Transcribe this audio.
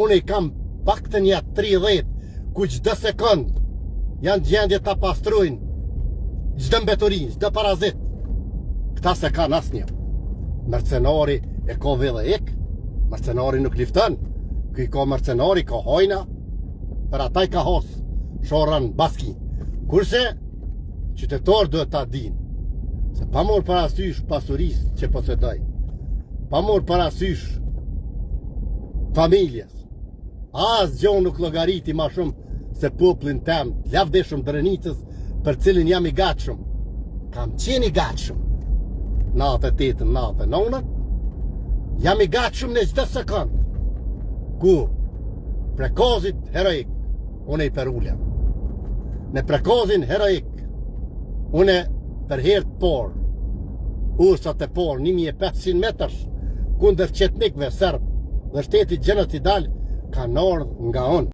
Unë i kam paktën ja 30 ku çdo sekond janë gjendje ta pastrujnë çdo mbeturin, çdo parazit. Këta se kanë asnjë. Mercenari e ka vëllë ik, mercenari nuk lifton. Ky ka mercenari, ka hojna, për ata i ka hos shorran baski. Kurse qytetar duhet ta dinë se pa morë parasysh pasurisë që posedoj, pa morë parasysh familjes, asgjë nuk llogariti ma shumë se popullin tem, lavdeshëm Drenicës, për cilin jam i gatshëm. Kam qenë i gatshëm 98, 99, jam i gatshëm në çdo sekond. Ku prekozit heroik, unë i perullem. Në prekozin heroik, unë për herë të por, ursat e por, 1500 metrës, kundër qetnikve serb dhe shtetit gjenocidal, kanë ardhur nga unë.